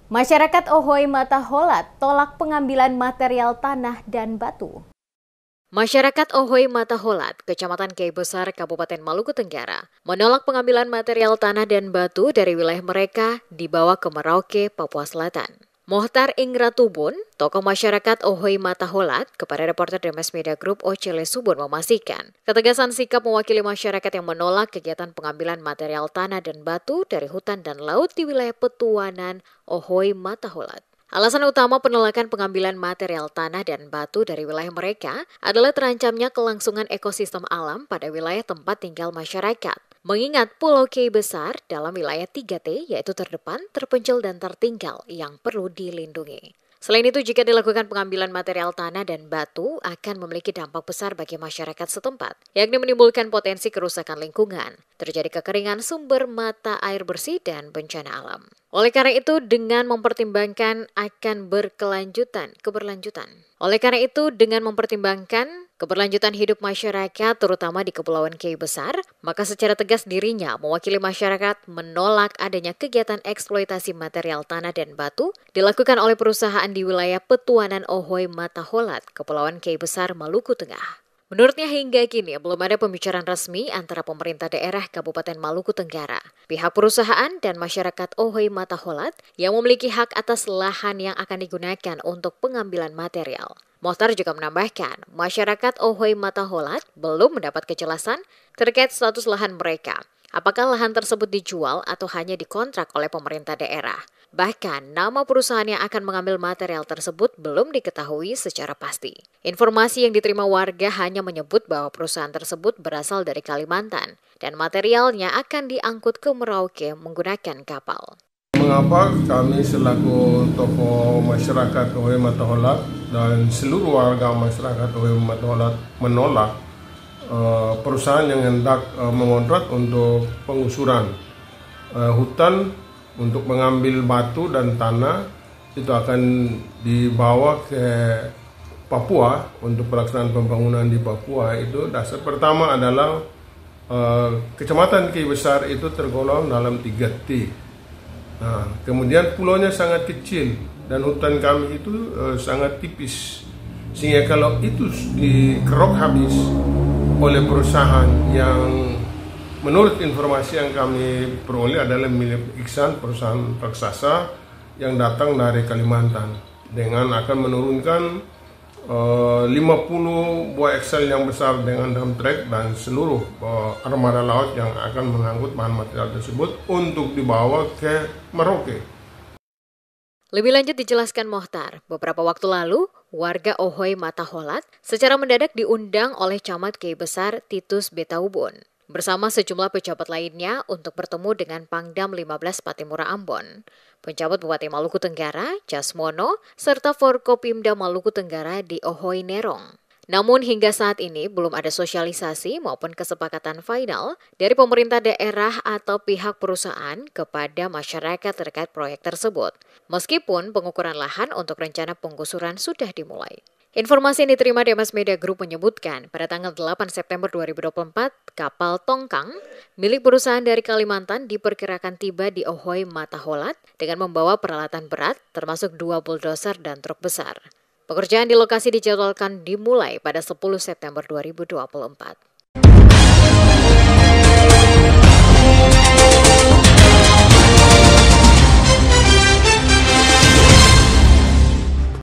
Masyarakat Ohoy Mataholat tolak pengambilan material tanah dan batu. Masyarakat Ohoy Mataholat, Kecamatan Kiai Besar, Kabupaten Maluku Tenggara, menolak pengambilan material tanah dan batu dari wilayah mereka dibawa ke Merauke, Papua Selatan. Mohtar Ingratubun, tokoh masyarakat Ohoy Mataholat, kepada reporter Demes Media Group Ocele Subun memastikan ketegasan sikap mewakili masyarakat yang menolak kegiatan pengambilan material tanah dan batu dari hutan dan laut di wilayah Petuanan Ohoy Mataholat. Alasan utama penolakan pengambilan material tanah dan batu dari wilayah mereka adalah terancamnya kelangsungan ekosistem alam pada wilayah tempat tinggal masyarakat. Mengingat Pulau Kiai Besar dalam wilayah 3T yaitu terdepan, terpencil, dan tertinggal yang perlu dilindungi. Selain itu, jika dilakukan pengambilan material tanah dan batu akan memiliki dampak besar bagi masyarakat setempat, yakni menimbulkan potensi kerusakan lingkungan, terjadi kekeringan sumber mata air bersih, dan bencana alam. Oleh karena itu, dengan mempertimbangkan keberlanjutan hidup masyarakat, terutama di Kepulauan Kiai Besar, maka secara tegas dirinya mewakili masyarakat menolak adanya kegiatan eksploitasi material tanah dan batu dilakukan oleh perusahaan di wilayah Petuanan Ohoy Mataholat, Kepulauan Kiai Besar, Maluku Tengah. Menurutnya hingga kini belum ada pembicaraan resmi antara pemerintah daerah Kabupaten Maluku Tenggara, pihak perusahaan, dan masyarakat Ohoy Mataholat yang memiliki hak atas lahan yang akan digunakan untuk pengambilan material. Mohtar juga menambahkan, masyarakat Ohoy Mataholat belum mendapat kejelasan terkait status lahan mereka. Apakah lahan tersebut dijual atau hanya dikontrak oleh pemerintah daerah? Bahkan, nama perusahaan yang akan mengambil material tersebut belum diketahui secara pasti. Informasi yang diterima warga hanya menyebut bahwa perusahaan tersebut berasal dari Kalimantan dan materialnya akan diangkut ke Merauke menggunakan kapal. Mengapa kami selaku tokoh masyarakat Ohoy Mataholat dan seluruh warga masyarakat Ohoy Mataholat menolak perusahaan yang hendak mengontrak untuk pengusuran hutan untuk mengambil batu dan tanah itu akan dibawa ke Papua untuk pelaksanaan pembangunan di Papua. Itu dasar pertama adalah Kecamatan Kiai Besar itu tergolong dalam 3T. Nah, kemudian pulaunya sangat kecil dan hutan kami itu sangat tipis, sehingga kalau itu dikerok habis oleh perusahaan yang menurut informasi yang kami peroleh adalah milik Iksan, perusahaan raksasa yang datang dari Kalimantan, dengan akan menurunkan 50 buah Excel yang besar dengan dump truck dan seluruh armada laut yang akan mengangkut bahan material tersebut untuk dibawa ke Merauke. Lebih lanjut dijelaskan Mohtar, beberapa waktu lalu, warga Ohoy Mataholat secara mendadak diundang oleh Camat Kiai Besar Titus Betaubun bersama sejumlah pejabat lainnya untuk bertemu dengan Pangdam 15 Patimura Ambon, penjabat Bupati Maluku Tenggara, Jasmono, serta Forkopimda Maluku Tenggara di Ohoy Nerong. Namun hingga saat ini belum ada sosialisasi maupun kesepakatan final dari pemerintah daerah atau pihak perusahaan kepada masyarakat terkait proyek tersebut. Meskipun pengukuran lahan untuk rencana penggusuran sudah dimulai. Informasi yang diterima Demes Media Group menyebutkan pada tanggal 8 September 2024, kapal Tongkang milik perusahaan dari Kalimantan diperkirakan tiba di Ohoy Mataholat dengan membawa peralatan berat termasuk 2 bulldozer dan truk besar. Pekerjaan di lokasi dijadwalkan dimulai pada 10 September 2024.